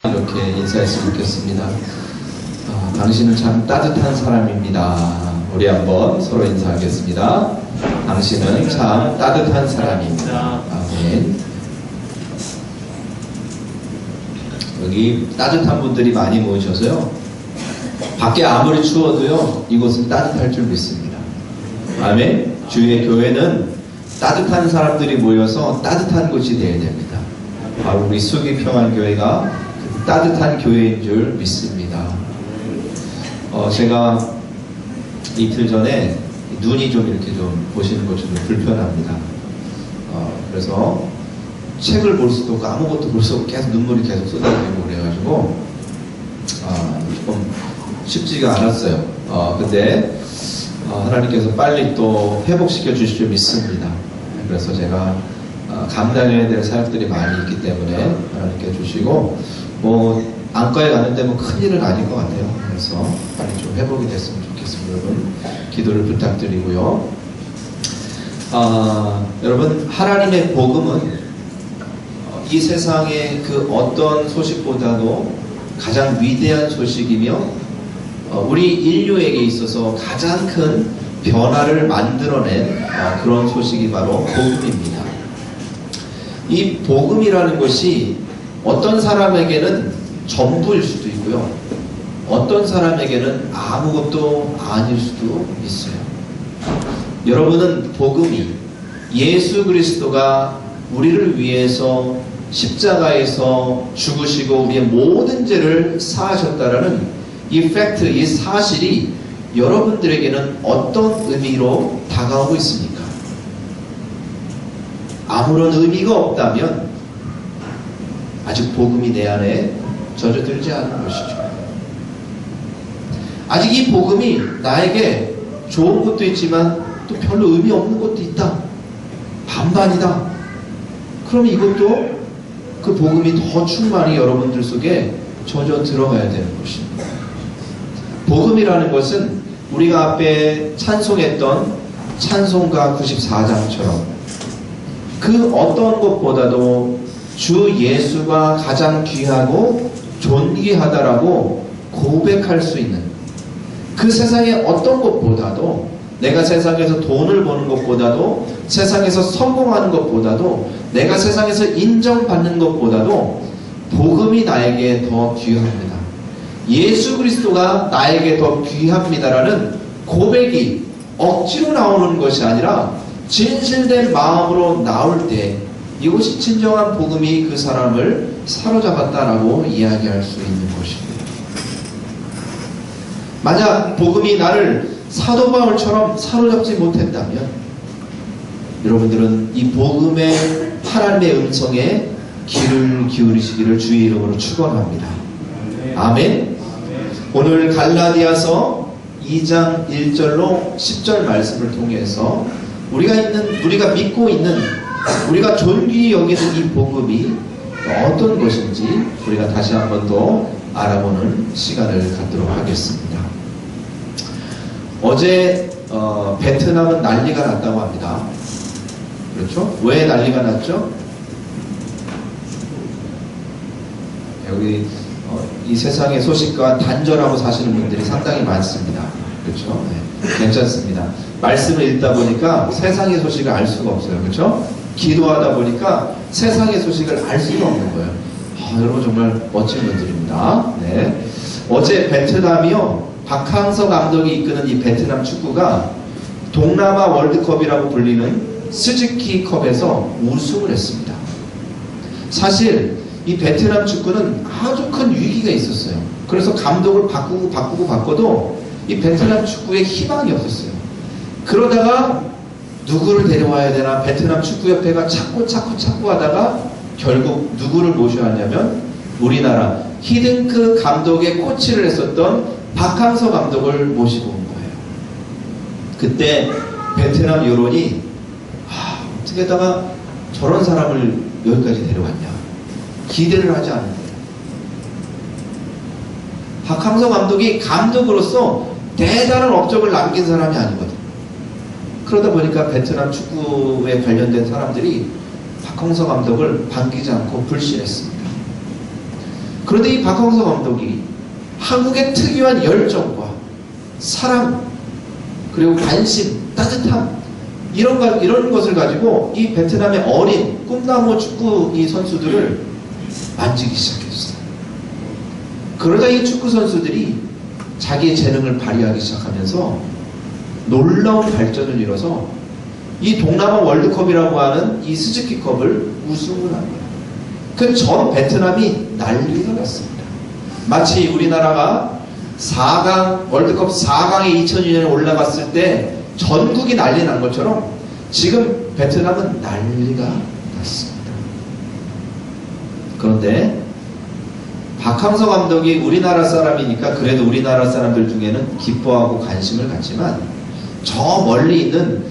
이렇게 인사했으면 좋겠습니다. 당신은 참 따뜻한 사람입니다. 우리 한번 서로 인사하겠습니다. 당신은 참 따뜻한 사람입니다. 아멘. 여기 따뜻한 분들이 많이 모이셔서요, 밖에 아무리 추워도요 이곳은 따뜻할 줄 믿습니다. 아멘. 주의 교회는 따뜻한 사람들이 모여서 따뜻한 곳이 되어야 됩니다. 바로 우리 수기평안교회가 따뜻한 교회인 줄 믿습니다. 제가 이틀 전에 눈이 좀 이렇게 좀 보시는 것 좀 불편합니다. 그래서 책을 볼 수도 없고 아무것도 볼 수 없고 계속 눈물이 계속 쏟아지고 그래가지고 조금 쉽지가 않았어요. 근데 하나님께서 빨리 또 회복시켜 주실 줄 믿습니다. 그래서 제가 감당해야 될 사역들이 많이 있기 때문에 하나님께 주시고, 안과에 가는데 큰일은 아닌 것 같아요. 그래서 빨리 좀 회복이 됐으면 좋겠습니다. 여러분 기도를 부탁드리고요. 여러분, 하나님의 복음은 이 세상의 그 어떤 소식보다도 가장 위대한 소식이며 우리 인류에게 있어서 가장 큰 변화를 만들어낸 그런 소식이 바로 복음입니다. 이 복음이라는 것이 어떤 사람에게는 전부일 수도 있고요, 어떤 사람에게는 아무것도 아닐 수도 있어요. 여러분은 복음이 예수 그리스도가 우리를 위해서 십자가에서 죽으시고 우리의 모든 죄를 사하셨다라는 이 팩트, 이 사실이 여러분들에게는 어떤 의미로 다가오고 있습니까? 아무런 의미가 없다면 아직 복음이 내 안에 젖어들지 않은 것이죠. 아직 이 복음이 나에게 좋은 것도 있지만 또 별로 의미 없는 것도 있다, 반반이다. 그럼 이것도 그 복음이 더 충만히 여러분들 속에 젖어 들어가야 되는 것입니다. 복음이라는 것은 우리가 앞에 찬송했던 찬송가 94장처럼 그 어떤 것보다도 주 예수가 가장 귀하고 존귀하다라고 고백할 수 있는, 그 세상의 어떤 것보다도, 내가 세상에서 돈을 버는 것보다도, 세상에서 성공하는 것보다도, 내가 세상에서 인정받는 것보다도 복음이 나에게 더 귀합니다. 예수 그리스도가 나에게 더 귀합니다라는 고백이 억지로 나오는 것이 아니라 진실된 마음으로 나올 때 이것이 진정한 복음이 그 사람을 사로잡았다라고 이야기할 수 있는 것입니다. 만약 복음이 나를 사도 바울처럼 사로잡지 못했다면 여러분들은 이 복음의 하나님의 음성에 귀를 기울이시기를 주의 이름으로 축원합니다. 아멘. 오늘 갈라디아서 2장 1절로 10절 말씀을 통해서 우리가 믿고 있는, 우리가 존귀히 여기는 이 복음이 어떤 것인지 우리가 다시 한 번 더 알아보는 시간을 갖도록 하겠습니다. 어제 베트남은 난리가 났다고 합니다. 그렇죠? 왜 난리가 났죠? 여기 이 세상의 소식과 단절하고 사시는 분들이 상당히 많습니다. 그렇죠? 네, 괜찮습니다. 말씀을 읽다 보니까 세상의 소식을 알 수가 없어요. 그렇죠? 기도하다 보니까 세상의 소식을 알 수가 없는 거예요. 여러분 정말 멋진 분들입니다. 네. 어제 베트남이요, 박항서 감독이 이끄는 이 베트남 축구가 동남아 월드컵이라고 불리는 스즈키컵에서 우승을 했습니다. 사실 이 베트남 축구는 아주 큰 위기가 있었어요. 그래서 감독을 바꿔도 이 베트남 축구에 희망이 없었어요. 그러다가 누구를 데려와야 되나 베트남 축구협회가 찾고 하다가 결국 누구를 모셔야 하냐면 우리나라 히딩크 감독의 코치를 했었던 박항서 감독을 모시고 온 거예요. 그때 베트남 여론이 어떻게 하다가 저런 사람을 여기까지 데려왔냐, 기대를 하지 않은 거예요. 박항서 감독이 감독으로서 대단한 업적을 남긴 사람이 아니거든. 그러다 보니까 베트남 축구에 관련된 사람들이 박항서 감독을 반기지 않고 불신했습니다. 그런데 이 박항서 감독이 한국의 특유한 열정과 사랑, 그리고 관심, 따뜻함, 이런 것을 가지고 이 베트남의 어린 꿈나무 축구 이 선수들을 만지기 시작했어요. 그러다 이 축구 선수들이 자기의 재능을 발휘하기 시작하면서 놀라운 발전을 이뤄서 이 동남아 월드컵이라고 하는 이 스즈키컵을 우승을 한 거예요. 그 전 베트남이 난리가 났습니다. 마치 우리나라가 4강, 월드컵 4강에 2002년에 올라갔을 때 전국이 난리 난 것처럼 지금 베트남은 난리가 났습니다. 그런데 박항서 감독이 우리나라 사람이니까 그래도 우리나라 사람들 중에는 기뻐하고 관심을 갖지만 저 멀리 있는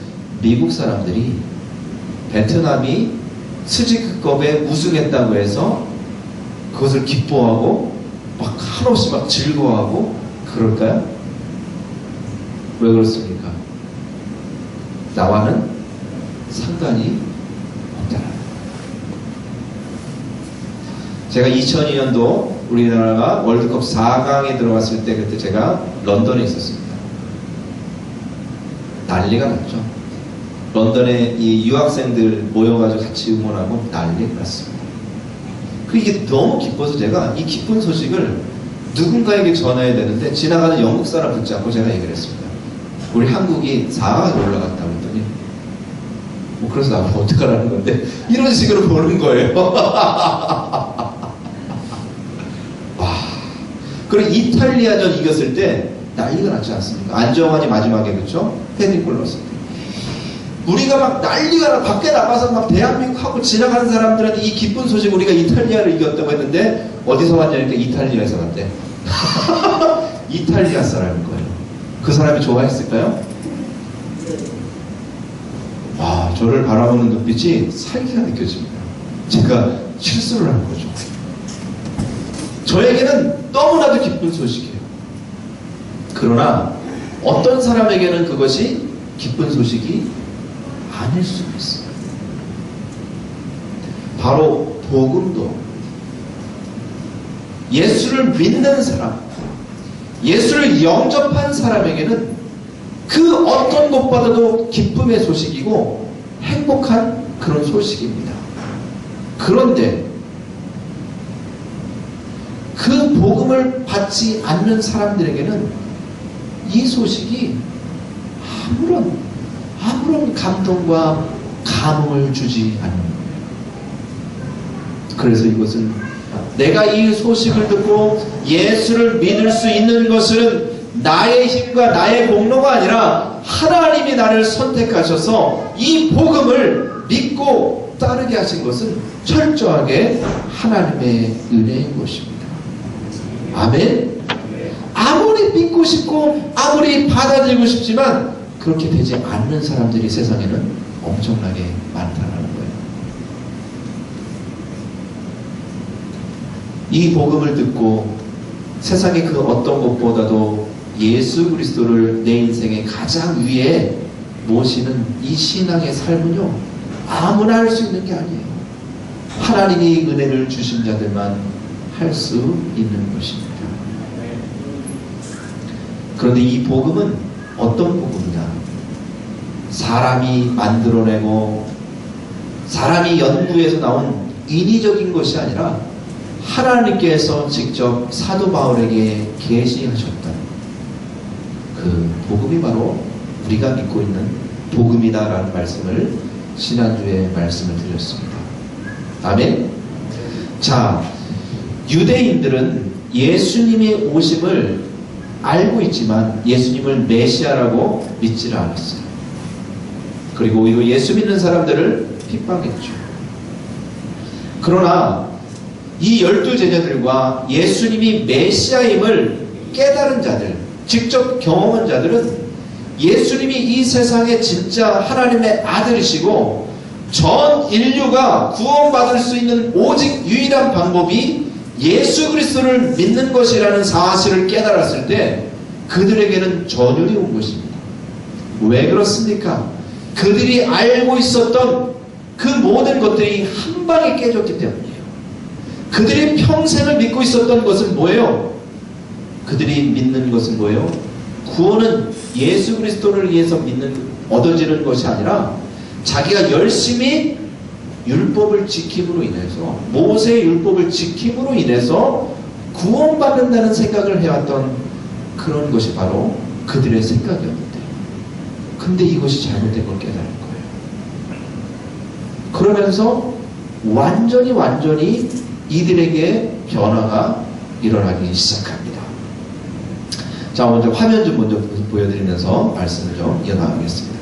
미국 사람들이 베트남이 스즈키컵에 우승했다고 해서 그것을 기뻐하고 막 한없이 막 즐거워하고 그럴까요? 왜 그렇습니까? 나와는 상관이 없잖아요. 제가 2002년도 우리나라가 월드컵 4강에 들어갔을 때 그때 제가 런던에 있었습니다. 난리가 났죠. 런던에 이 유학생들 모여가지고 같이 응원하고 난리가 났습니다. 이게 너무 기뻐서 제가 이 기쁜 소식을 누군가에게 전해야 되는데 지나가는 영국 사람 듣지 않고 제가 얘기를 했습니다. 우리 한국이 4강에 올라갔다고 했더니 뭐 그래서 나보고 어떡하라는 건데 이런 식으로 보는 거예요. 와. 그리고 이탈리아전 이겼을 때 난리가 났지 않습니까? 안정환이 마지막에 그렇죠? 헤딩골 넣었을 때 우리가 막 난리가 나 밖에 나가서 막 대한민국하고 지나가는 사람들한테 이 기쁜 소식 우리가 이탈리아를 이겼다고 했는데 어디서 왔냐니까 이탈리아에서 왔대. 이탈리아 사람인 거예요. 그 사람이 좋아했을까요? 와, 저를 바라보는 눈빛이 살기가 느껴집니다. 제가 실수를 한 거죠. 저에게는 너무나도 기쁜 소식이에요. 그러나 어떤 사람에게는 그것이 기쁜 소식이 아닐 수도 있어요. 바로 복음도 예수를 믿는 사람, 예수를 영접한 사람에게는 그 어떤 것보다도 기쁨의 소식이고 행복한 그런 소식입니다. 그런데 그 복음을 받지 않는 사람들에게는 이 소식이 아무런 감동과 감흥을 주지 않는 거예요. 그래서 이것은 내가 이 소식을 듣고 예수를 믿을 수 있는 것은 나의 힘과 나의 공로가 아니라 하나님이 나를 선택하셔서 이 복음을 믿고 따르게 하신 것은 철저하게 하나님의 은혜인 것입니다. 아멘. 아무리 믿고 싶고 아무리 받아들이고 싶지만 그렇게 되지 않는 사람들이 세상에는 엄청나게 많다는 거예요. 이 복음을 듣고 세상의 그 어떤 것보다도 예수 그리스도를 내 인생의 가장 위에 모시는 이 신앙의 삶은요, 아무나 할 수 있는 게 아니에요. 하나님이 은혜를 주신 자들만 할 수 있는 것입니다. 그런데 이 복음은 어떤 복음이냐? 사람이 만들어내고 사람이 연구해서 나온 인위적인 것이 아니라 하나님께서 직접 사도 바울에게 계시하셨던 그 복음이 바로 우리가 믿고 있는 복음이다라는 말씀을 지난주에 말씀을 드렸습니다. 아멘. 자, 유대인들은 예수님의 오심을 알고 있지만 예수님을 메시아라고 믿지를 않았어요. 그리고 오히려 예수 믿는 사람들을 핍박했죠. 그러나 이 12제자들과 예수님이 메시아임을 깨달은 자들, 직접 경험한 자들은 예수님이 이 세상의 진짜 하나님의 아들이시고 전 인류가 구원받을 수 있는 오직 유일한 방법이 예수 그리스도를 믿는 것이라는 사실을 깨달았을 때 그들에게는 전율이 온 것입니다. 왜 그렇습니까? 그들이 알고 있었던 그 모든 것들이 한 방에 깨졌기 때문이에요. 그들이 평생을 믿고 있었던 것은 뭐예요? 그들이 믿는 것은 뭐예요? 구원은 예수 그리스도를 위해서 얻어지는 것이 아니라 자기가 열심히 율법을 지킴으로 인해서, 모세의 율법을 지킴으로 인해서 구원받는다는 생각을 해왔던 그런 것이 바로 그들의 생각이었는데, 근데 이것이 잘못된 걸 깨달은 거예요. 그러면서 완전히 이들에게 변화가 일어나기 시작합니다. 자, 먼저 화면 좀 먼저 보여드리면서 말씀을 좀 이어나가겠습니다.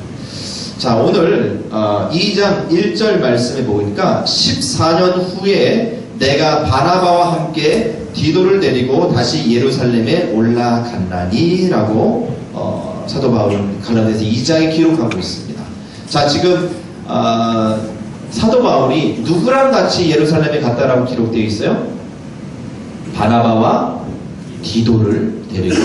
자, 오늘 2장 1절 말씀에 보니까 14년 후에 내가 바나바와 함께 디도를 데리고 다시 예루살렘에 올라갔나니 라고 사도 바울은 갈라디아서 2장에 기록하고 있습니다. 자, 지금 사도 바울이 누구랑 같이 예루살렘에 갔다라고 기록되어 있어요? 바나바와 디도를 데리고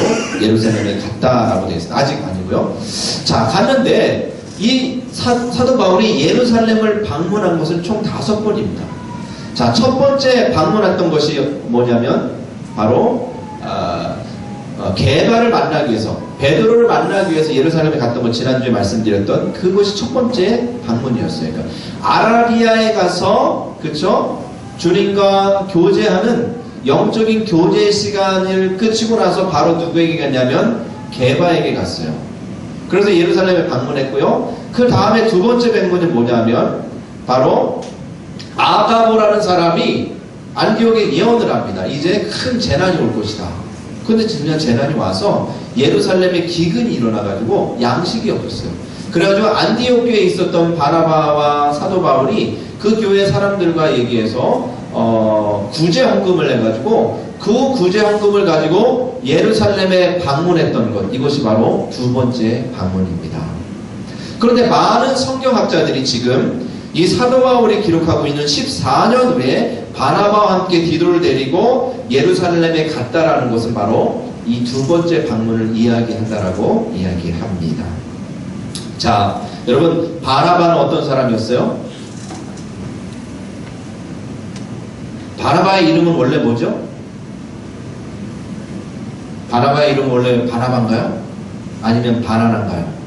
예루살렘에 갔다라고 되어 있어요. 아직 아니고요. 자, 갔는데 이 사도 바울이 예루살렘을 방문한 것은 총 5번입니다. 자, 첫 번째 방문했던 것이 뭐냐면 바로 게바를 만나기 위해서, 베드로를 만나기 위해서 예루살렘에 갔던 거 지난주에 말씀드렸던 그것이 첫 번째 방문이었어요. 그러니까 아라비아에 가서, 그쵸? 주님과 교제하는 영적인 교제 시간을 끝이고 나서 바로 누구에게 갔냐면 게바에게 갔어요. 그래서 예루살렘에 방문했고요. 그 다음에 두 번째 방문이 뭐냐면 바로 아가보라는 사람이 안디옥에 예언을 합니다. 이제 큰 재난이 올 것이다. 근데 진짜 재난이 와서 예루살렘에 기근이 일어나가지고 양식이 없었어요. 그래가지고 안디옥 교회에 있었던 바나바와 사도 바울이 그 교회 사람들과 얘기해서 구제 헌금을 해가지고 그 구제 헌금을 가지고 예루살렘에 방문했던 것, 이것이 바로 두 번째 방문입니다. 그런데 많은 성경학자들이 지금 이 사도 바울이 기록하고 있는 14년 후에 바나바와 함께 디도를 데리고 예루살렘에 갔다라는 것은 바로 이 두 번째 방문을 이야기한다라고 이야기합니다. 자, 여러분, 바나바는 어떤 사람이었어요? 바나바의 이름은 원래 뭐죠? 바나바의 이름은 원래 바나바인가요? 아니면 바나나인가요?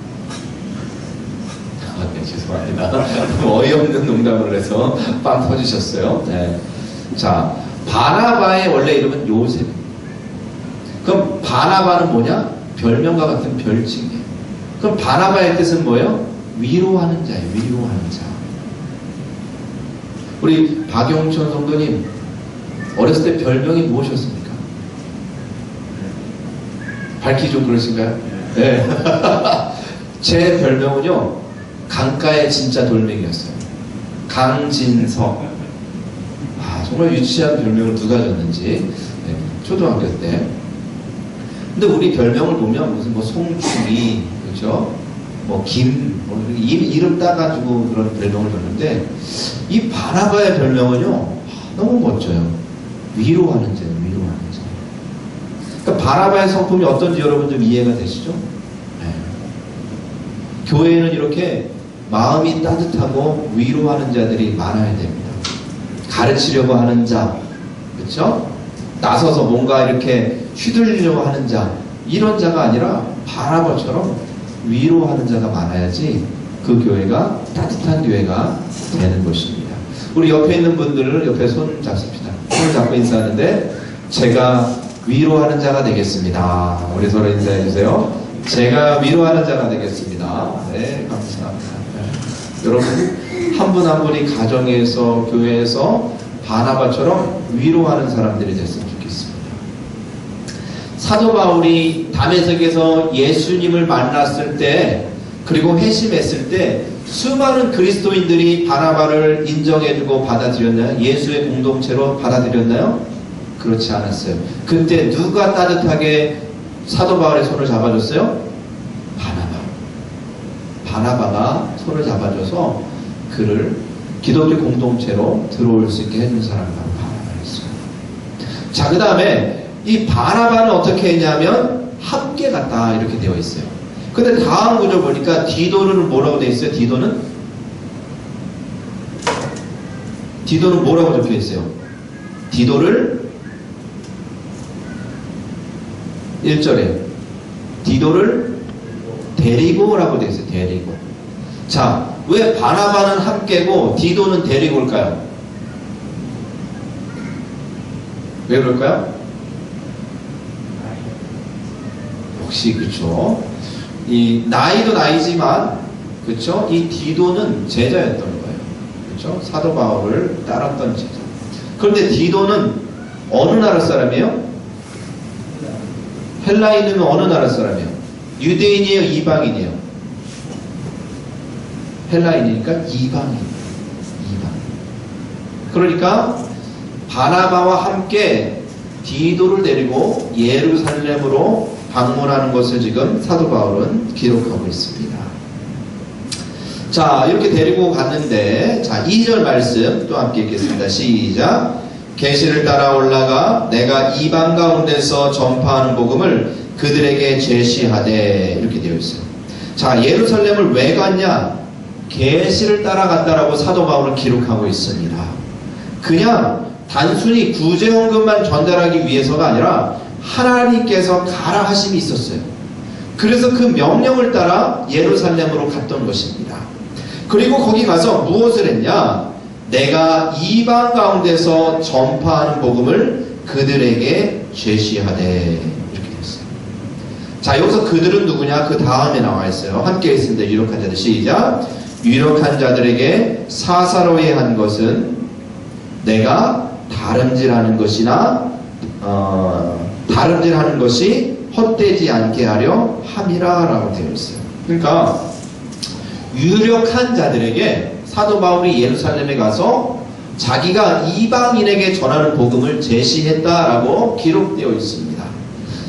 네, 죄송합니다. 어이없는 농담을 해서 빵 터지셨어요. 네. 자, 바나바의 원래 이름은 요셉. 그럼 바나바는 뭐냐? 별명과 같은 별칭이에요. 그럼 바나바의 뜻은 뭐예요? 위로하는 자예요. 위로하는 자. 우리 박용천 성도님, 어렸을 때 별명이 무엇이었습니까? 밝히 좀 그러신가요? 네. 제 별명은요, 강가의 진짜 돌멩이였어요. 강진석. 아, 정말 유치한 별명을 누가 줬는지. 네, 초등학교 때. 근데 우리 별명을 보면 무슨 뭐 송충이, 그렇죠? 뭐 김, 이름 따가지고 그런 별명을 줬는데, 이 바나바의 별명은요, 너무 멋져요. 위로하는 자예요. 위로하는 자. 그러니까 바나바의 성품이 어떤지 여러분 좀 이해가 되시죠? 네. 교회에는 이렇게 마음이 따뜻하고 위로하는 자들이 많아야 됩니다. 가르치려고 하는 자, 그렇죠? 나서서 뭔가 이렇게 휘둘리려고 하는 자, 이런 자가 아니라 바나바처럼 위로하는 자가 많아야지 그 교회가 따뜻한 교회가 되는 것입니다. 우리 옆에 있는 분들을 옆에 손 잡습니다. 손을 잡고 인사하는데, 제가 위로하는 자가 되겠습니다. 우리 서로 인사해 주세요. 제가 위로하는 자가 되겠습니다. 네, 감사합니다. 네. 여러분, 한 분 한 분이 가정에서, 교회에서 바나바처럼 위로하는 사람들이 됐으면 좋겠습니다. 사도 바울이 다메섹에서 예수님을 만났을 때, 그리고 회심했을 때 수많은 그리스도인들이 바나바를 인정해주고 받아들였나요? 예수의 공동체로 받아들였나요? 그렇지 않았어요. 그때 누가 따뜻하게 사도 바울의 손을 잡아줬어요? 바나바가 손을 잡아줘서 그를 기독교 공동체로 들어올 수 있게 해준 사람이 바로 바나바였어요. 자, 그 다음에 이 바나바는 어떻게 했냐면 함께 갔다 이렇게 되어 있어요. 근데 다음 구절 보니까 디도는 뭐라고 되어 있어요? 디도는 뭐라고 적혀 있어요? 디도를 1절에 디도를 데리고라고 되어 있어요. 데리고. 자, 왜 바나바는 함께고 디도는 데리고 올까요? 왜 그럴까요? 역시 그쵸. 이 나이도 나이지만 그쵸. 이 디도는 제자였던 거예요. 그쵸. 사도 바울을 따랐던 제자. 그런데 디도는 어느 나라 사람이에요? 헬라인이면 어느 나라 사람이에요? 유대인이에요? 이방인이에요? 헬라인이니까 이방인. 그러니까 바나바와 함께 디도를 데리고 예루살렘으로 방문하는 것을 지금 사도 바울은 기록하고 있습니다. 자, 이렇게 데리고 갔는데, 자, 2절 말씀 또 함께 읽겠습니다. 시작. 계시를 따라 올라가 내가 이방 가운데서 전파하는 복음을 그들에게 제시하되, 이렇게 되어 있어요. 자, 예루살렘을 왜 갔냐? 계시를 따라갔다라고 사도 바울은 기록하고 있습니다. 그냥 단순히 구제헌금만 전달하기 위해서가 아니라 하나님께서 가라 하심이 있었어요. 그래서 그 명령을 따라 예루살렘으로 갔던 것입니다. 그리고 거기 가서 무엇을 했냐? 내가 이방 가운데서 전파하는 복음을 그들에게 제시하되, 이렇게 됐어요. 자, 여기서 그들은 누구냐? 그 다음에 나와 있어요. 함께 있습니다. 유력한 자들. 시작. 유력한 자들에게 사사로이 한 것은 내가 다름질하는 것이나 다름질하는 것이 헛되지 않게 하려 함이라 라고 되어 있어요. 그러니까 유력한 자들에게 사도 바울이 예루살렘에 가서 자기가 이방인에게 전하는 복음을 제시했다라고 기록되어 있습니다.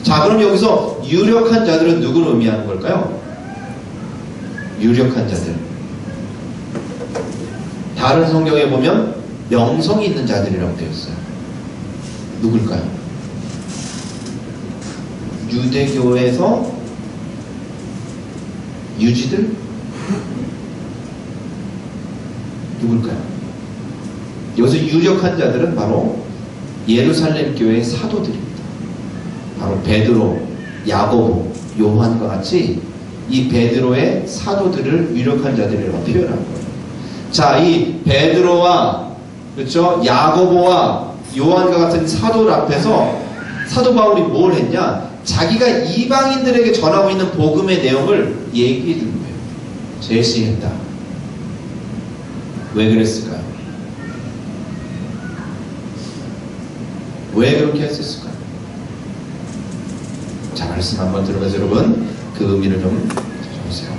자, 그럼 여기서 유력한 자들은 누구를 의미하는 걸까요? 유력한 자들. 다른 성경에 보면 명성이 있는 자들이라고 되어 있어요. 누굴까요? 유대교에서 유지들? 누굴까요? 여기서 유력한 자들은 바로 예루살렘 교회의 사도들입니다. 바로 베드로, 야고보, 요한과 같이 이 베드로의 사도들을 유력한 자들이라고 표현한 거예요. 자, 이 베드로와 그렇죠? 야고보와 요한과 같은 사도들 앞에서 사도 바울이 뭘 했냐? 자기가 이방인들에게 전하고 있는 복음의 내용을 얘기해 준 거예요. 제시했다. 왜 그랬을까요? 왜 그렇게 했었을까요? 자, 말씀 한번 들어보세요. 여러분, 그 의미를 좀 보세요.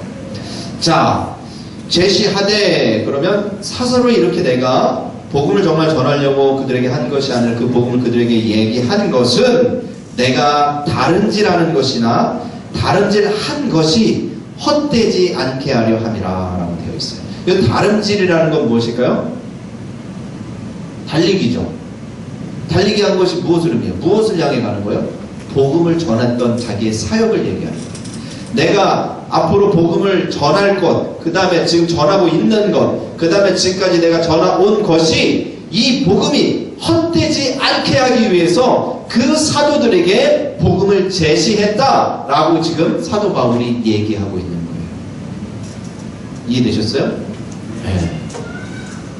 자, 제시하되, 그러면 사서로 이렇게 내가 복음을 정말 전하려고 그들에게 한 것이 아니라 그 복음을 그들에게 얘기한 것은 내가 다른질하는 것이나 다른질한 것이 헛되지 않게 하려 함이라 라고 되어 있어요. 이 다른질이라는 건 무엇일까요? 달리기죠. 달리기 한 것이 무엇을 의미해요? 무엇을 향해 가는 거예요? 복음을 전했던 자기의 사역을 얘기하는 거예요. 내가 앞으로 복음을 전할 것, 그 다음에 지금 전하고 있는 것, 그 다음에 지금까지 내가 전해온 것이 이 복음이 헛되지 않게 하기 위해서 그 사도들에게 복음을 제시했다라고 지금 사도 바울이 얘기하고 있는 거예요. 이해되셨어요? 네.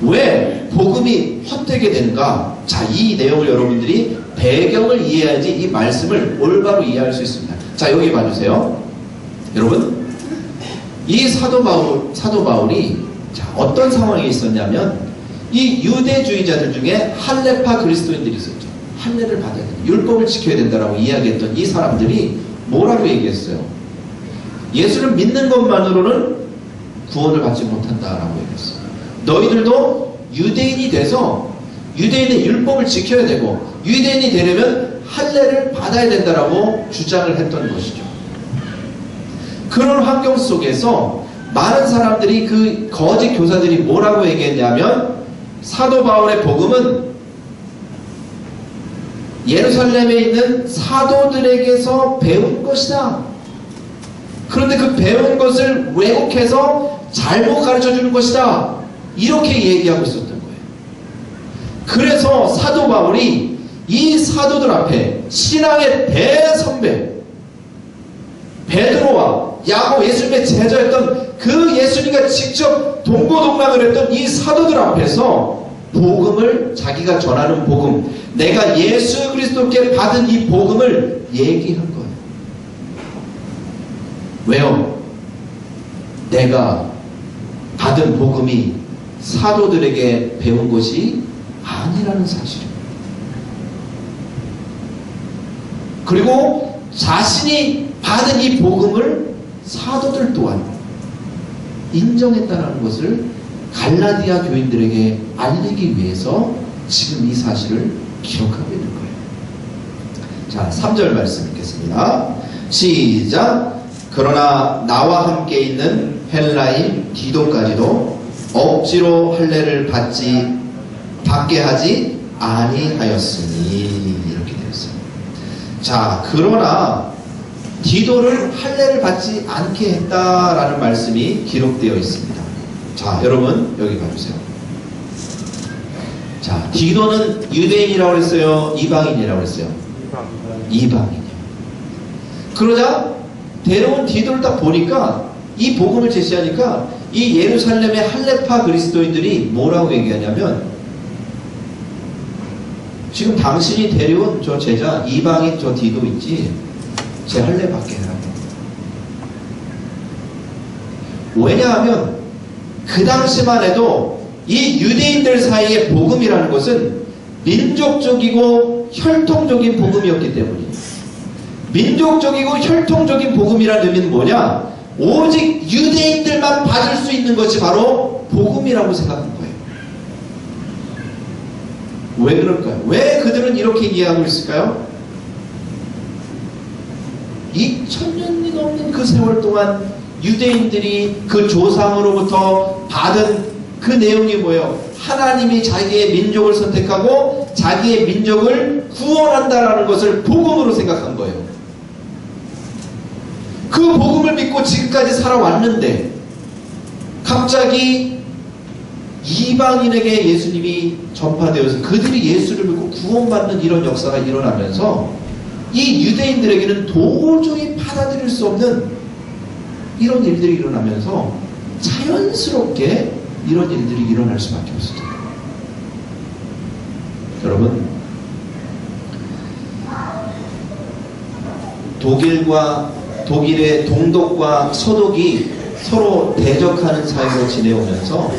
왜 복음이 헛되게 되는가? 자, 이 내용을 여러분들이 배경을 이해해야지 이 말씀을 올바로 이해할 수 있습니다. 자, 여기 봐주세요. 여러분, 이 사도 바울이 자, 어떤 상황에 있었냐면 이 유대주의자들 중에 할례파 그리스도인들이 있었죠. 할례를 받아야 된다. 율법을 지켜야 된다라고 이야기했던 이 사람들이 뭐라고 얘기했어요? 예수를 믿는 것만으로는 구원을 받지 못한다라고 얘기했어요. 너희들도 유대인이 돼서 유대인의 율법을 지켜야 되고 유대인이 되려면 할례를 받아야 된다라고 주장을 했던 것이죠. 그런 환경 속에서 많은 사람들이 그 거짓 교사들이 뭐라고 얘기했냐면 사도 바울의 복음은 예루살렘에 있는 사도들에게서 배운 것이다. 그런데 그 배운 것을 왜곡해서 잘못 가르쳐주는 것이다. 이렇게 얘기하고 있었던 거예요. 그래서 사도 바울이 이 사도들 앞에 신앙의 대선배 베드로와 야고 예수님의 제자였던 그 예수님과 직접 동고동락을 했던 이 사도들 앞에서 복음을, 자기가 전하는 복음, 내가 예수 그리스도께 받은 이 복음을 얘기한 거예요. 왜요? 내가 받은 복음이 사도들에게 배운 것이 아니라는 사실입니다. 그리고 자신이 받은 이 복음을 사도들 또한 인정했다는 것을 갈라디아 교인들에게 알리기 위해서 지금 이 사실을 기록하고 있는 거예요. 자, 3절 말씀 읽겠습니다. 시작. 그러나 나와 함께 있는 헬라인 디도까지도 억지로 할례를 받게 하지 아니하였으니, 이렇게 되었어요. 자, 그러나 디도를 할례를 받지 않게 했다라는 말씀이 기록되어 있습니다. 자, 여러분 여기 봐주세요. 자, 디도는 유대인이라고 했어요? 이방인이라고 했어요? 이방인이요. 그러자 데려온 디도를 딱 보니까, 이 복음을 제시하니까 이 예루살렘의 할례파 그리스도인들이 뭐라고 얘기하냐면, 지금 당신이 데려온 저 제자 이방인 저 디도 있지, 제 할례 받게 해라. 왜냐하면 그 당시만 해도 이 유대인들 사이의 복음이라는 것은 민족적이고 혈통적인 복음이었기 때문이에요. 민족적이고 혈통적인 복음이라는 의미는 뭐냐? 오직 유대인들만 받을 수 있는 것이 바로 복음이라고 생각한 거예요. 왜 그럴까요? 왜 그들은 이렇게 이해하고 있을까요? 2000년이 넘는 그 세월 동안 유대인들이 그 조상으로부터 받은 그 내용이 뭐예요? 하나님이 자기의 민족을 선택하고 자기의 민족을 구원한다라는 것을 복음으로 생각한 거예요. 그 복음을 믿고 지금까지 살아왔는데 갑자기 이방인에게 예수님이 전파되어서 그들이 예수를 믿고 구원받는 이런 역사가 일어나면서 이 유대인들에게는 도저히 받아들일 수 없는 이런 일들이 일어나면서 자연스럽게 이런 일들이 일어날 수밖에 없었죠. 여러분, 독일의 동독과 서독이 서로 대적하는 사이로 지내오면서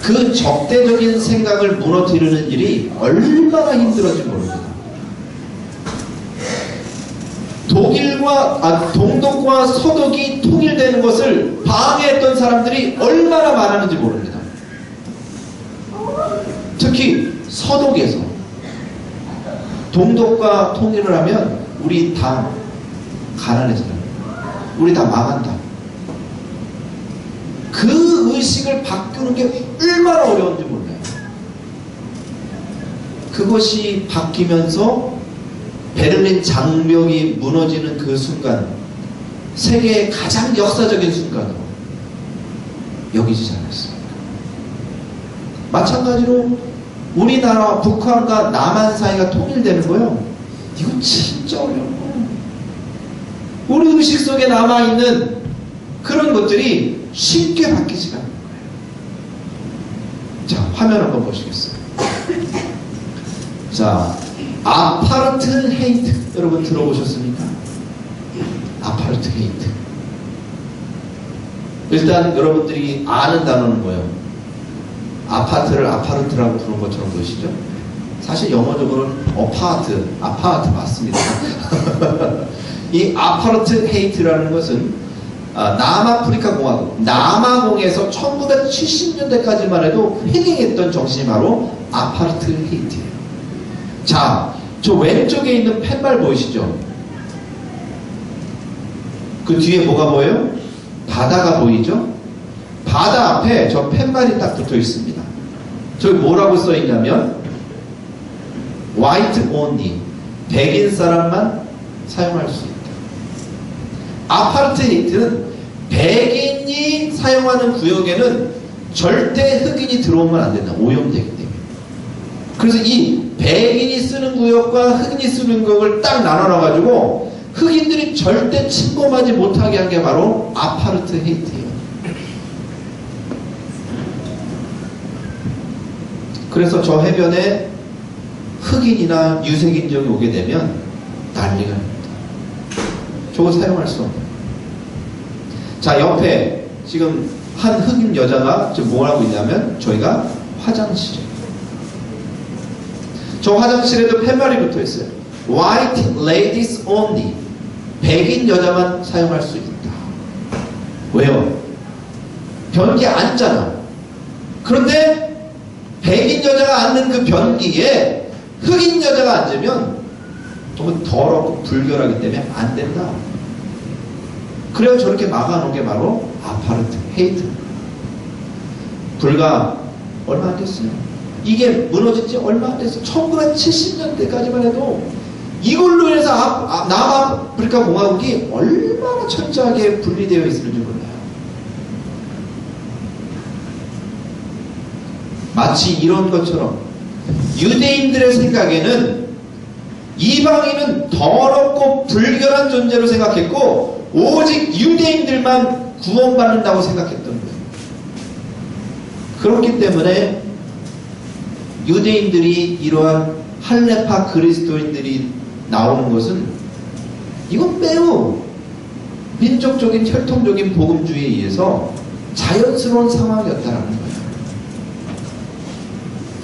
그 적대적인 생각을 무너뜨리는 일이 얼마나 힘들었는지 모릅니다. 동독과 서독이 통일되는 것을 방해했던 사람들이 얼마나 많았는지 모릅니다. 특히 서독에서 동독과 통일을 하면 우리 다 가난해져요. 우리 다 망한다. 그 의식을 바꾸는 게 얼마나 어려운지 몰라요. 그것이 바뀌면서 베를린 장벽이 무너지는 그 순간, 세계의 가장 역사적인 순간으로 여기지 않았습니까? 마찬가지로 우리나라와 북한과 남한 사이가 통일되는 거요. 이거 진짜 어려운 거예요. 우리 의식 속에 남아있는 그런 것들이 쉽게 바뀌지가 않는 거예요. 자, 화면 한번 보시겠어요? 자, 아파르트헤이트 여러분 들어보셨습니까? 아파르트헤이트. 일단 여러분들이 아는 단어는 뭐예요? 아파트를 아파르트라고 부른 것처럼 보이시죠? 사실 영어적으로는 아파트 맞습니다. 이 아파르트헤이트라는 것은 남아프리카 공화국, 남아공에서 1970년대까지만 해도 횡행했던 정신이 바로 아파르트헤이트예요. 자, 저 왼쪽에 있는 팻말 보이시죠? 그 뒤에 뭐가 보여요? 바다가 보이죠? 바다 앞에 저 팻말이 딱 붙어 있습니다. 저기 뭐라고 써 있냐면 white only, 백인 사람만 사용할 수 있다. 아파르트헤이트는 백인이 사용하는 구역에는 절대 흑인이 들어오면 안 된다. 오염되기 때문에. 그래서 이 백인이 쓰는 구역과 흑인이 쓰는 구역을 딱 나눠놔가지고 흑인들이 절대 침범하지 못하게 한 게 바로 아파르트헤이트예요. 그래서 저 해변에 흑인이나 유색인종이 오게 되면 난리가 납니다. 저거 사용할 수 없는. 자, 옆에 지금 한 흑인 여자가 지금 뭘 하고 있냐면 저희가 화장실에, 저 화장실에도 팻말이 붙어 있어요. White ladies only. 백인 여자만 사용할 수 있다. 왜요? 변기에 앉잖아. 그런데 백인 여자가 앉는 그 변기에 흑인 여자가 앉으면 너무 더럽고 불결하기 때문에 안 된다. 그래서 저렇게 막아놓은 게 바로 아파르트헤이트. 불과 얼마 안 됐어요. 이게 무너진 지 얼마 안 됐어요. 1970년대까지만 해도 이걸로 인해서 남아프리카 공화국이 얼마나 철저하게 분리되어 있을지 몰라요. 마치 이런 것처럼 유대인들의 생각에는 이방인은 더럽고 불결한 존재로 생각했고 오직 유대인들만 구원받는다고 생각했던 거예요. 그렇기 때문에 유대인들이 이러한 할레파 그리스도인들이 나오는 것은 이건 매우 민족적인 혈통적인 복음주의에 의해서 자연스러운 상황이었다라는 거예요.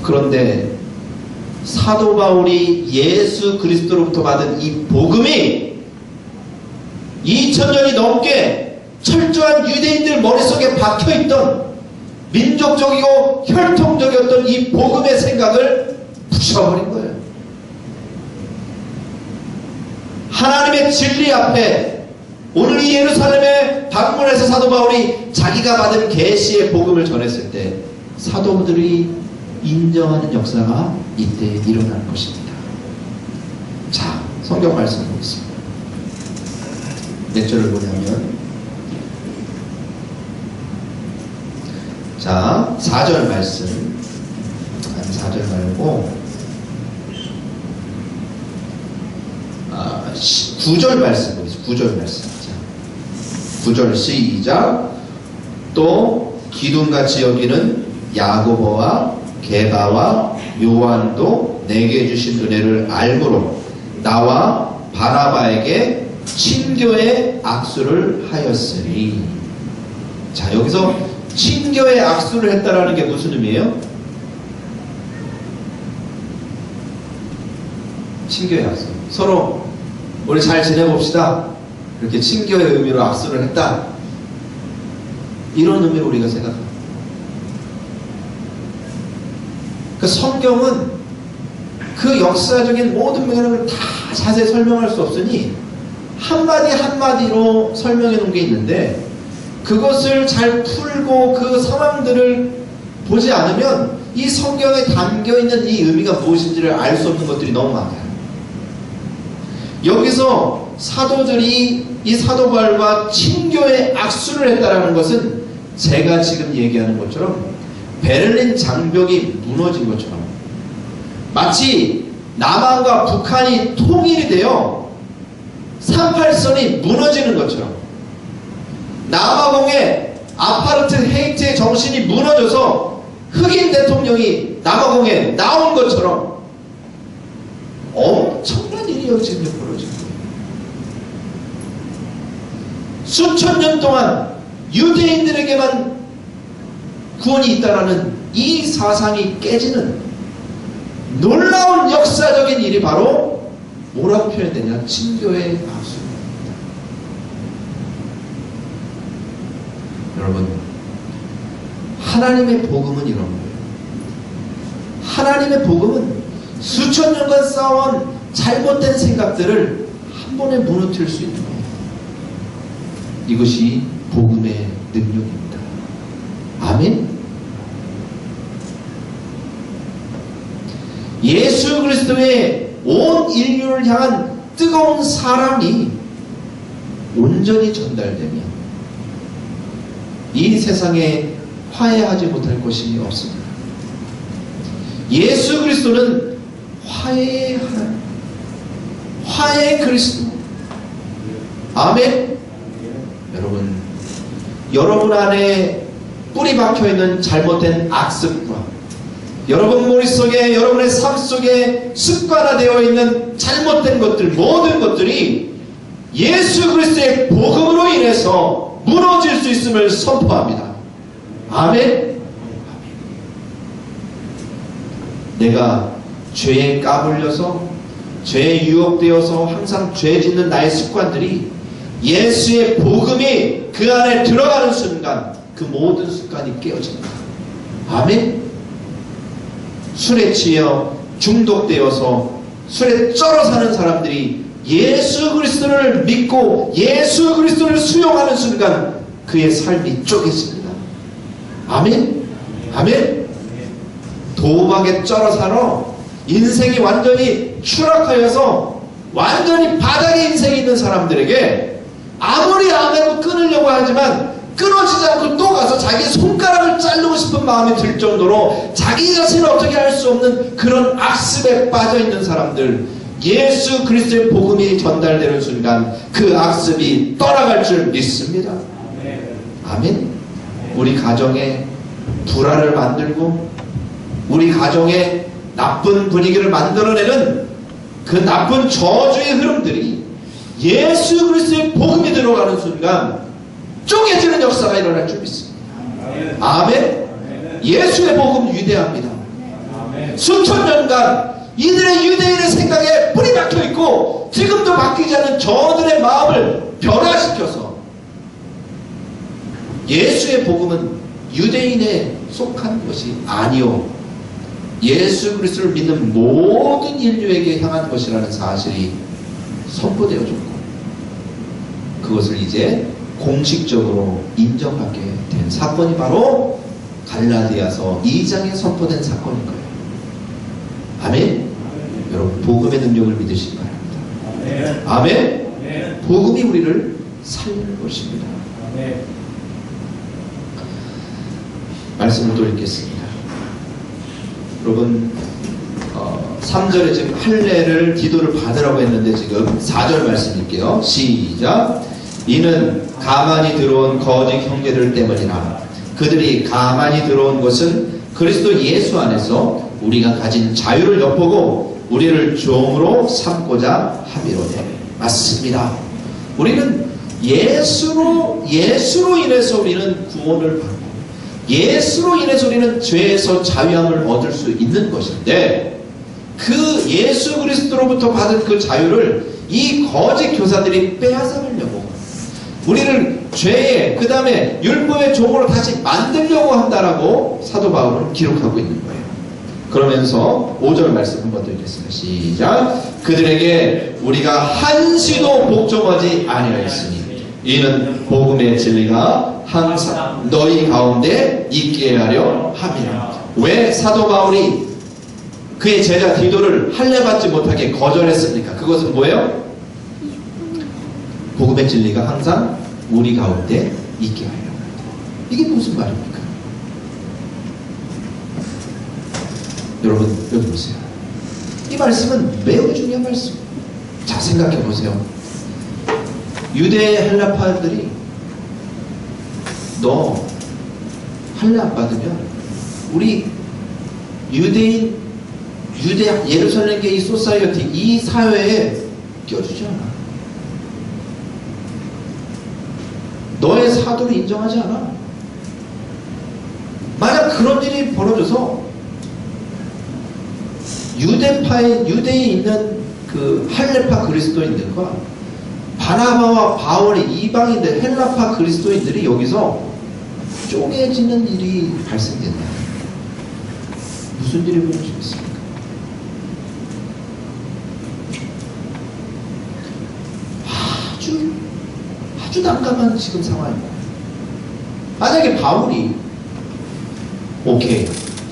그런데 사도 바울이 예수 그리스도로부터 받은 이 복음이 2000년이 넘게 철저한 유대인들 머릿속에 박혀있던 민족적이고 혈통적이었던 이 복음의 생각을 부셔버린 거예요. 하나님의 진리 앞에 오늘 이 예루살렘에 방문해서 사도 바울이 자기가 받은 계시의 복음을 전했을 때 사도들이 인정하는 역사가 이때 일어날 것입니다. 자, 성경 말씀 보겠습니다. 몇 절을 보냐면, 자, 4절 말씀. 아니, 4절 말고 9절 말씀 보겠습니다. 9절 말씀. 자, 9절 시작. 또 기둥같이 여기는 야고보와 게바와 요한도 내게 주신 은혜를 알므로 나와 바나바에게 친교의 악수를 하였으니. 자, 여기서 친교의 악수를 했다라는 게 무슨 의미예요? 친교의 악수. 서로 우리 잘 지내봅시다. 이렇게 친교의 의미로 악수를 했다. 이런 의미로 우리가 생각합니다. 그 성경은 그 역사적인 모든 맥락을 다 자세히 설명할 수 없으니 한마디 한마디로 설명해 놓은 게 있는데 그것을 잘 풀고 그 상황들을 보지 않으면 이 성경에 담겨있는 이 의미가 무엇인지를 알 수 없는 것들이 너무 많아요. 여기서 사도들이 이 사도 바울과 친교의 악수를 했다라는 것은 제가 지금 얘기하는 것처럼 베를린 장벽이 무너진 것처럼 마치 남한과 북한이 통일이 되어 38선이 무너지는 것처럼 남아공의 아파르트헤이트의 정신이 무너져서 흑인 대통령이 남아공에 나온 것처럼 엄청난 일이 지금 벌어진 거예요. 수천 년 동안 유대인들에게만 구원이 있다라는 이 사상이 깨지는 놀라운 역사적인 일이 바로 뭐라고 표현되냐? 친교의 악수입니다. 여러분, 하나님의 복음은 이런 거예요. 하나님의 복음은 수천 년간 쌓아온 잘못된 생각들을 한 번에 무너뜨릴 수 있는 거예요. 이것이 복음의 능력입니다. 아멘. 예수 그리스도의 온 인류를 향한 뜨거운 사랑이 온전히 전달되면 이 세상에 화해하지 못할 것이 없습니다. 예수 그리스도는 화해의 하나님, 화해의 그리스도. 아멘. 여러분 안에 뿌리 박혀있는 잘못된 악습과 여러분 머릿속에, 여러분의 삶 속에 습관화되어 있는 잘못된 것들, 모든 것들이 예수 그리스도의 복음으로 인해서 무너질 수 있음을 선포합니다. 아멘. 내가 죄에 까불려서, 죄에 유혹되어서 항상 죄 짓는 나의 습관들이 예수의 복음이 그 안에 들어가는 순간 그 모든 습관이 깨어집니다. 아멘. 술에 취해 중독되어서 술에 쩔어 사는 사람들이 예수 그리스도를 믿고 예수 그리스도를 수용하는 순간 그의 삶이 쪼개집니다. 아멘. 아멘. 도박에 쩔어 살아 인생이 완전히 추락하여서 완전히 바닥에 인생이 있는 사람들에게 아무리 아멘을 끊으려고 하지만 끊어지지 않고 또 가서 자기 손가락을 자르고 싶은 마음이 들 정도로 자기 자신을 어떻게 할 수 없는 그런 악습에 빠져있는 사람들, 예수 그리스도의 복음이 전달되는 순간 그 악습이 떠나갈 줄 믿습니다. 아멘. 우리 가정에 불화를 만들고 우리 가정에 나쁜 분위기를 만들어내는 그 나쁜 저주의 흐름들이 예수 그리스도의 복음이 들어가는 순간 쪼개지는 역사가 일어날 줄 믿습니다. 아멘. 예수의 복음 위대합니다. 수천 년간 이들의 유대인의 생각에 뿌리 박혀 있고 지금도 바뀌지 않는 저들의 마음을 변화시켜서 예수의 복음은 유대인에 속한 것이 아니요 예수 그리스도를 믿는 모든 인류에게 향한 것이라는 사실이 선포되어졌고 그것을 이제 공식적으로 인정하게 된 사건이 바로 갈라디아서 2장에 선포된 사건인 거예요. 아멘. 여러분 복음의 능력을 믿으시기 바랍니다. 아멘. 복음이 우리를 살리는 것입니다. 말씀을 또 읽겠습니다. 여러분 3절에 지금 할례를 기도를 받으라고 했는데 지금 4절 말씀일게요. 시작. 이는 가만히 들어온 거짓 형제들 때문이라. 그들이 가만히 들어온 것은 그리스도 예수 안에서 우리가 가진 자유를 엿보고 우리를 종으로 삼고자 함이로되. 맞습니다. 우리는 예수로 인해서 우리는 구원을 받고 예수로 인해서 우리는 죄에서 자유함을 얻을 수 있는 것인데 그 예수 그리스도로부터 받은 그 자유를 이 거짓 교사들이 빼앗아가려고 우리를 죄의 그 다음에 율법의 종으로 다시 만들려고 한다라고 사도 바울은 기록하고 있는 거예요. 그러면서 5절 말씀 한번 더 읽겠습니다. 시작. 그들에게 우리가 한시도 복종하지 아니하였으니 이는 복음의 진리가 항상 너희 가운데 있게 하려 함이라. 왜 사도 바울이 그의 제자 디도를 할례받지 못하게 거절했습니까? 그것은 뭐예요? 복음의 진리가 항상 우리 가운데 있게 하려고 합니다. 이게 무슨 말입니까? 여러분 여기 보세요. 이 말씀은 매우 중요한 말씀. 자 생각해 보세요. 유대 헬라파들이 너 할례 안 받으면 우리 유대 예루살렘계 이 소사이어티 이 사회에 껴주지 않아. 너의 사도를 인정하지 않아. 만약 그런 일이 벌어져서 유대에 있는 그 할례파 그리스도인들과 바나바와 바울의 이방인들 헬라파 그리스도인들이 여기서 쪼개지는 일이 발생된다. 무슨 일이 벌어지겠습니까? 아주 난감한 지금 상황입니다. 만약에 바울이 오케이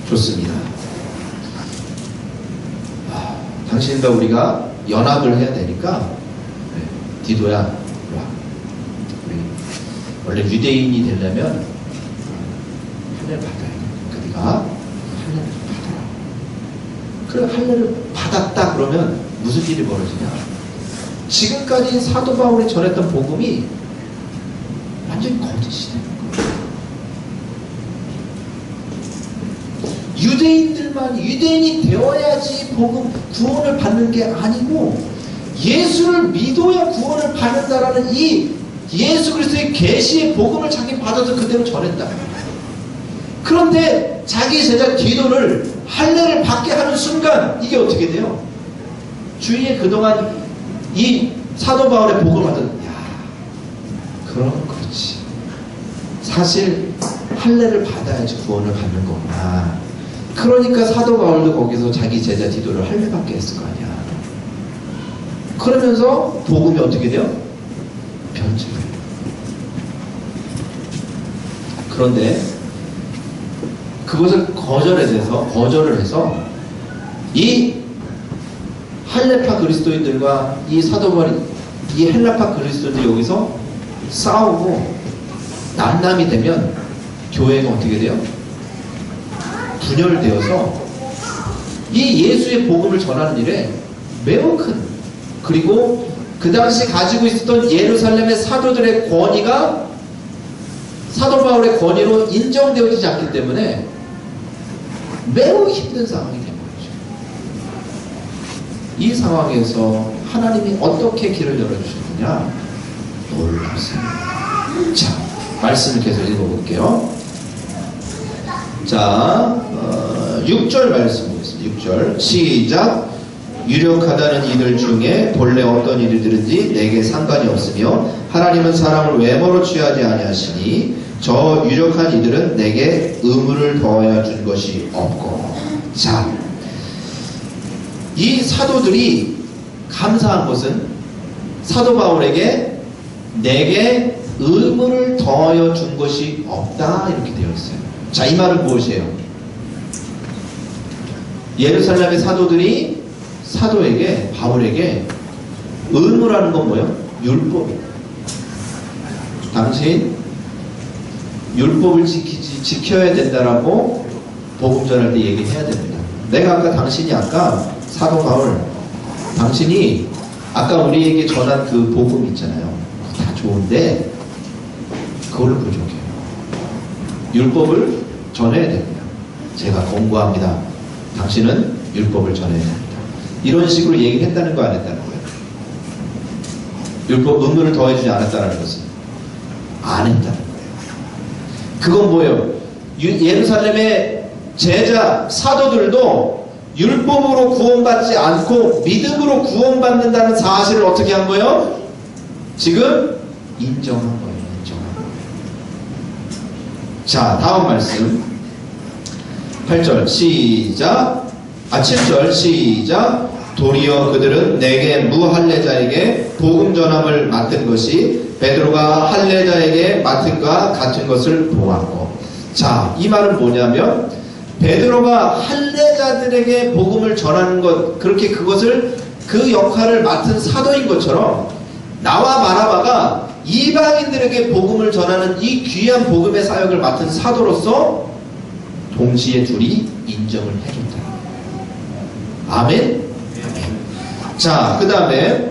좋습니다. 당신과 우리가 연합을 해야 되니까 디도야 와. 우리 원래 유대인이 되려면 할례를 받아야 돼. 네가 할례를 받아라. 그래 할례를 받았다 그러면 무슨 일이 벌어지냐? 지금까지 사도 바울이 전했던 복음이 완전히 거짓이 되는 거예요. 유대인이 되어야지 복음 구원을 받는 게 아니고 예수를 믿어야 구원을 받는다라는 이 예수 그리스도의 계시의 복음을 자기 받아서 그대로 전했다. 그런데 자기 제자 디도를 할례를 받게 하는 순간 이게 어떻게 돼요? 주위에 그동안 이 사도 바울의 복음을 받은 그렇지. 사실 할례를 받아야지 구원을 받는 거구나. 그러니까 사도 바울도 거기서 자기 제자 디도를 할례 받게 했을 거 아니야. 그러면서 복음이 어떻게 돼요? 변질돼요. 그런데 그것을 거절을 해서 이 할례파 그리스도인들과 이 사도 바울이 이 헬라파 그리스도인들이 여기서 싸우고 난남이 되면 교회가 어떻게 돼요? 분열되어서 이 예수의 복음을 전하는 일에 매우 큰, 그리고 그 당시 가지고 있었던 예루살렘의 사도들의 권위가 사도 바울의 권위로 인정되어지지 않기 때문에 매우 힘든 상황이 된 거죠. 이 상황에서 하나님이 어떻게 길을 열어주셨느냐? 놀랍습니다. 자, 말씀을 계속 읽어볼게요. 자, 6절 말씀 보겠습니다. 6절 시작. 유력하다는 이들 중에 본래 어떤 일이든지 내게 상관이 없으며 하나님은 사람을 외모로 취하지 아니하시니 저 유력한 이들은 내게 의무를 더하여 준 것이 없고. 자, 이 사도들이 감사한 것은 사도 바울에게 내게 의무를 더하여 준 것이 없다 이렇게 되어 있어요. 자, 이 말은 무엇이에요? 예루살렘의 사도들이 사도에게, 바울에게 의무라는 건 뭐예요? 율법이에요. 당신 율법을 지켜야 된다라고 복음 전할 때 얘기해야 됩니다. 내가 아까 사도 바울, 당신이 아까 우리에게 전한 그 복음 있잖아요. 다 좋은데 그걸로 부족해요. 율법을 전해야 됩니다. 제가 권고합니다. 당신은 율법을 전해야 됩니다. 이런 식으로 얘기를 했다는 거 안 했다는 거예요? 율법 의무를 더해주지 않았다는 것은 안 했다는 거예요. 그건 뭐예요? 예루살렘의 제자 사도들도 율법으로 구원받지 않고 믿음으로 구원받는다는 사실을 어떻게 한 거예요? 지금 인정한 거예요. 인정한 거예요. 자, 다음 말씀 8절 시작. 7절 시작. 도리어 그들은 내게 무할례자에게 복음 전함을 맡은 것이 베드로가 할례자에게 맡은과 같은 것을 보았고. 자, 이 말은 뭐냐면 베드로가 할례자들에게 복음을 전하는 것, 그렇게 그것을 그 역할을 맡은 사도인 것처럼 나와 바나바가 이방인들에게 복음을 전하는 이 귀한 복음의 사역을 맡은 사도로서 동시에 둘이 인정을 해준다. 아멘? 아멘. 자, 그 다음에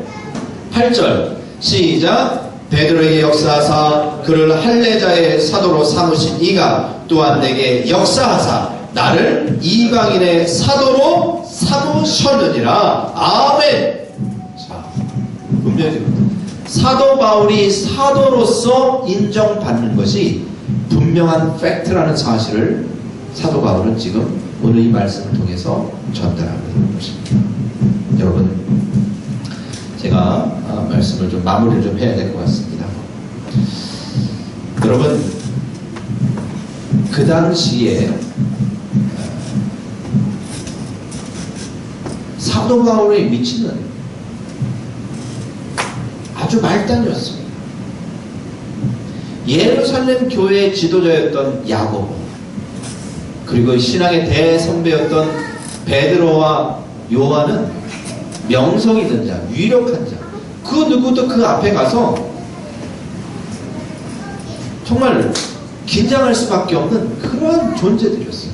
8절 시작. 베드로에게 역사하사 그를 할례자의 사도로 삼으신 이가 또한 내게 역사하사 나를 이방인의 사도로 삼으셨느니라. 아멘. 자, 분명히 사도 바울이 사도로서 인정받는 것이 분명한 팩트라는 사실을 사도 바울은 지금 오늘 이 말씀을 통해서 전달하고 있는 것입니다. 여러분, 제가 말씀을 좀 마무리를 좀 해야 될 것 같습니다. 여러분, 그 당시에 사도 바울의 위치는 아주 말단이었습니다. 예루살렘 교회의 지도자였던 야고보, 그리고 신앙의 대선배였던 베드로와 요한은 명성 있는 자, 유력한 자, 그 누구도 그 앞에 가서 정말 긴장할 수밖에 없는 그런 존재들이었어요.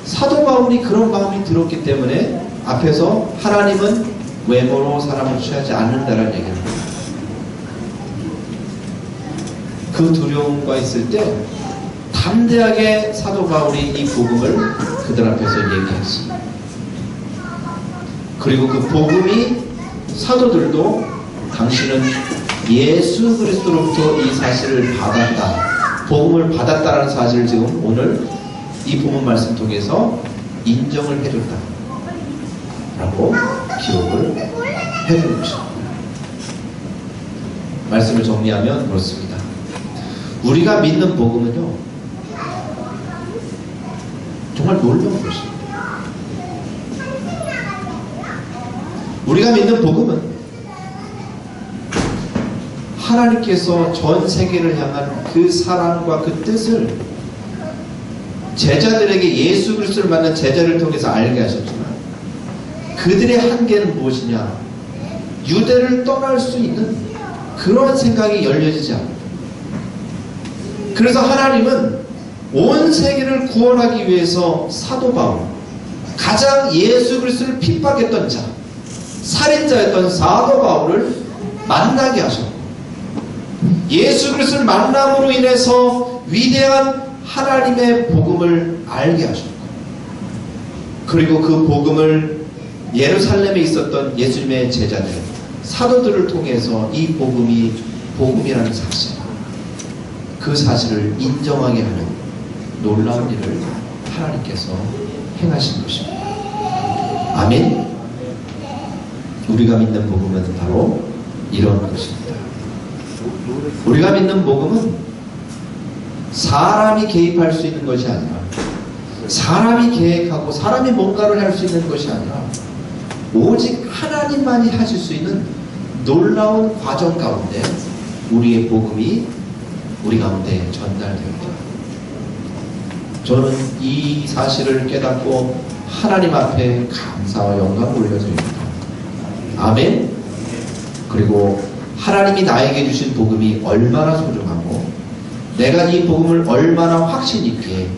사도 바울이 그런 마음이 들었기 때문에 앞에서 하나님은 외모로 사람을 취하지 않는다라는 얘기를 합니다. 그 두려움과 있을 때 담대하게 사도 바울이 이 복음을 그들 앞에서 얘기했습니다. 그리고 그 복음이 사도들도 당신은 예수 그리스도로부터 이 사실을 받았다, 복음을 받았다라는 사실을 지금 오늘 이 본문 말씀 통해서 인정을 해줬다 라고 기록을 해준 것입니다. 말씀을 정리하면 그렇습니다. 우리가 믿는 복음은요, 정말 놀라운 것입니다. 우리가 믿는 복음은 하나님께서 전 세계를 향한 그 사랑과 그 뜻을 제자들에게 예수 그리스도를 만난 제자를 통해서 알게 하셨지만, 그들의 한계는 무엇이냐? 유대를 떠날 수 있는 그런 생각이 열려지지 않습니다. 그래서 하나님은 온 세계를 구원하기 위해서 사도 바울, 가장 예수 그리스도를 핍박했던 자, 살인자였던 사도 바울을 만나게 하셨고, 예수 그리스도를 만남으로 인해서 위대한 하나님의 복음을 알게 하셨고, 그리고 그 복음을 예루살렘에 있었던 예수님의 제자들, 사도들을 통해서 이 복음이 복음이라는 사실, 그 사실을 인정하게 하는 놀라운 일을 하나님께서 행하신 것입니다. 아멘. 우리가 믿는 복음은 바로 이런 것입니다. 우리가 믿는 복음은 사람이 개입할 수 있는 것이 아니라, 사람이 계획하고 사람이 뭔가를 할 수 있는 것이 아니라, 오직 하나님만이 하실 수 있는 놀라운 과정 가운데 우리의 복음이 우리 가운데 전달되었다. 저는 이 사실을 깨닫고 하나님 앞에 감사와 영광을 올려드립니다. 아멘. 그리고 하나님이 나에게 주신 복음이 얼마나 소중하고 내가 이 복음을 얼마나 확신 있게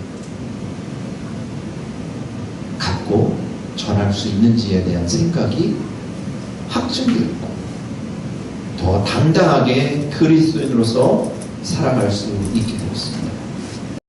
갖고 전할 수 있는지에 대한 생각이 확증되고 더 당당하게 그리스도인으로서 살아갈 수 있게 되었습니다.